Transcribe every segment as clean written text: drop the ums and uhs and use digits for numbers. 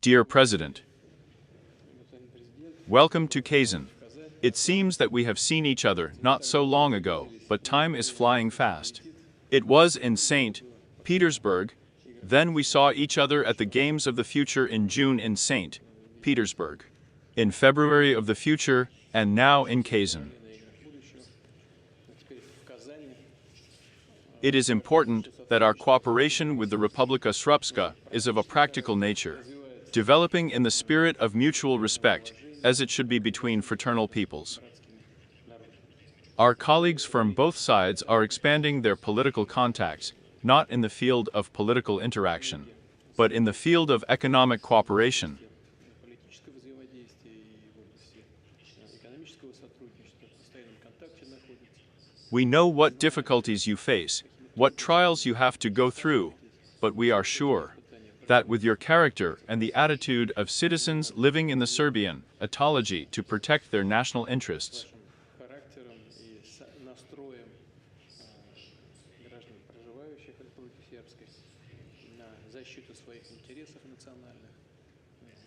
Dear President, welcome to Kazan. It seems that we have seen each other not so long ago, but time is flying fast. It was in St. Petersburg, then we saw each other at the Games of the Future in June in St. Petersburg, in February of the future, and now in Kazan. It is important that our cooperation with the Republika Srpska is of a practical nature, developing in the spirit of mutual respect, as it should be between fraternal peoples. Our colleagues from both sides are expanding their political contacts, not in the field of political interaction, but in the field of economic cooperation. We know what difficulties you face, what trials you have to go through, but we are sure that with your character and the attitude of citizens living in the Serbian autology to protect their national interests,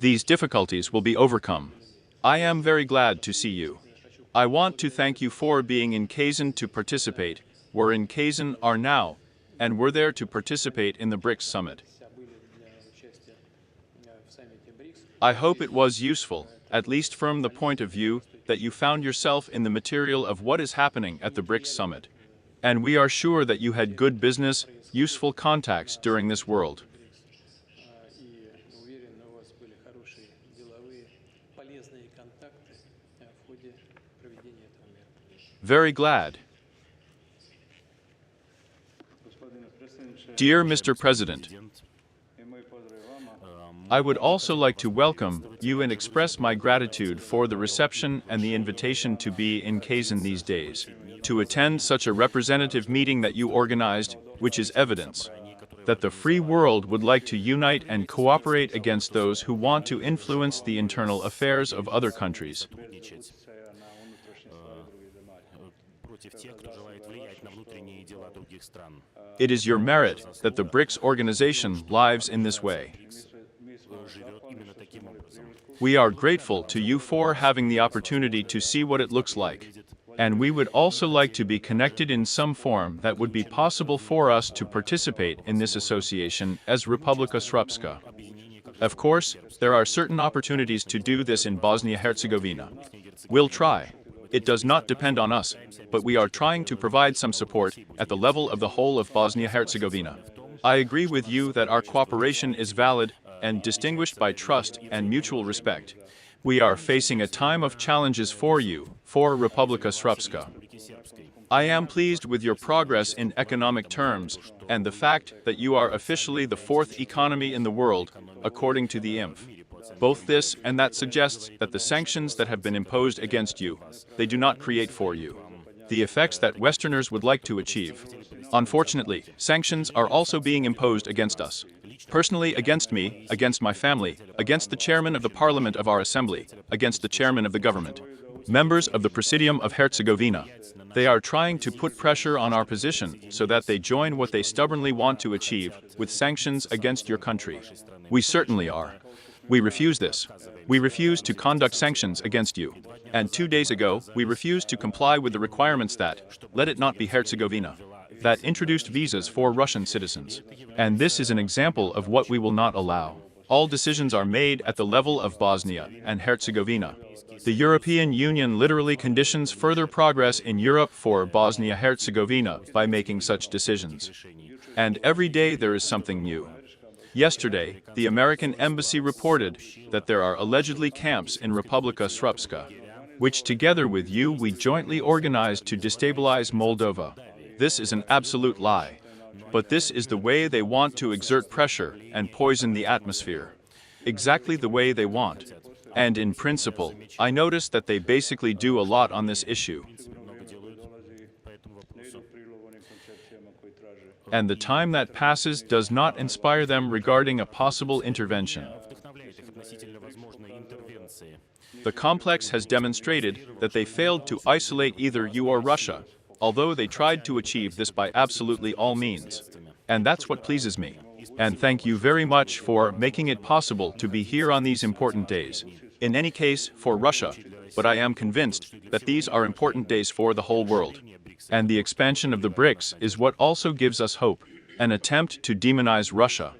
these difficulties will be overcome. I am very glad to see you. I want to thank you for being in Kazan to participate. We're in Kazan are now, and we're there to participate in the BRICS summit. I hope it was useful, at least from the point of view that you found yourself in the material of what is happening at the BRICS summit. And we are sure that you had good business, useful contacts during this world. Very glad. Dear Mr. President, I would also like to welcome you and express my gratitude for the reception and the invitation to be in Kazan these days, to attend such a representative meeting that you organized, which is evidence that the free world would like to unite and cooperate against those who want to influence the internal affairs of other countries. It is your merit that the BRICS organization lives in this way. We are grateful to you for having the opportunity to see what it looks like, and we would also like to be connected in some form that would be possible for us to participate in this association as Republika Srpska. Of course, there are certain opportunities to do this in Bosnia-Herzegovina. We'll try. It does not depend on us, but we are trying to provide some support at the level of the whole of Bosnia-Herzegovina. I agree with you that our cooperation is valid and distinguished by trust and mutual respect. We are facing a time of challenges for you, for Republika Srpska. I am pleased with your progress in economic terms and the fact that you are officially the fourth economy in the world, according to the IMF. Both this and that suggests that the sanctions that have been imposed against you, they do not create for you the effects that Westerners would like to achieve. Unfortunately, sanctions are also being imposed against us. Personally against me, against my family, against the chairman of the parliament of our assembly, against the chairman of the government, members of the Presidium of Herzegovina. They are trying to put pressure on our position so that they join what they stubbornly want to achieve with sanctions against your country. We certainly are. We refuse this. We refuse to conduct sanctions against you. And 2 days ago, we refused to comply with the requirements that, let it not be Herzegovina, that introduced visas for Russian citizens. And this is an example of what we will not allow. All decisions are made at the level of Bosnia and Herzegovina. The European Union literally conditions further progress in Europe for Bosnia-Herzegovina by making such decisions. And every day there is something new. Yesterday, the American embassy reported that there are allegedly camps in Republika Srpska, which together with you we jointly organized to destabilize Moldova. This is an absolute lie. But this is the way they want to exert pressure and poison the atmosphere. Exactly the way they want. And in principle, I noticed that they basically do a lot on this issue. And the time that passes does not inspire them regarding a possible intervention. The complex has demonstrated that they failed to isolate either you or Russia, although they tried to achieve this by absolutely all means. And that's what pleases me. And thank you very much for making it possible to be here on these important days. In any case, for Russia, but I am convinced that these are important days for the whole world. And the expansion of the BRICS is what also gives us hope, an attempt to demonize Russia.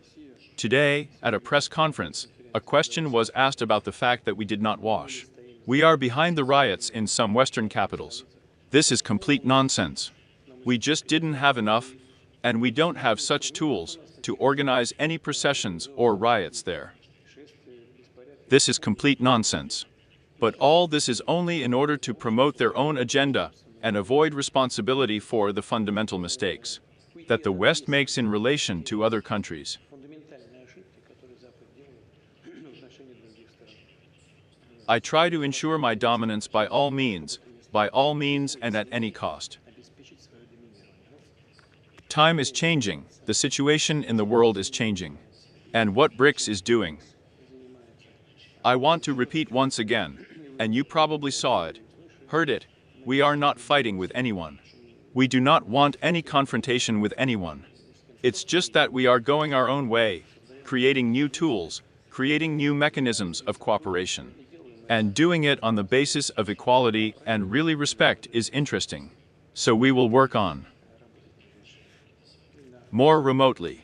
Today, at a press conference, a question was asked about the fact that we did not wash. We are behind the riots in some Western capitals. This is complete nonsense. We just didn't have enough, and we don't have such tools to organize any processions or riots there. This is complete nonsense. But all this is only in order to promote their own agenda and avoid responsibility for the fundamental mistakes that the West makes in relation to other countries. I try to ensure my dominance by all means and at any cost. Time is changing, the situation in the world is changing. And what BRICS is doing. I want to repeat once again, and you probably saw it, heard it, we are not fighting with anyone. We do not want any confrontation with anyone. It's just that we are going our own way, creating new tools, creating new mechanisms of cooperation. And doing it on the basis of equality and really respect is interesting. So we will work on more remotely.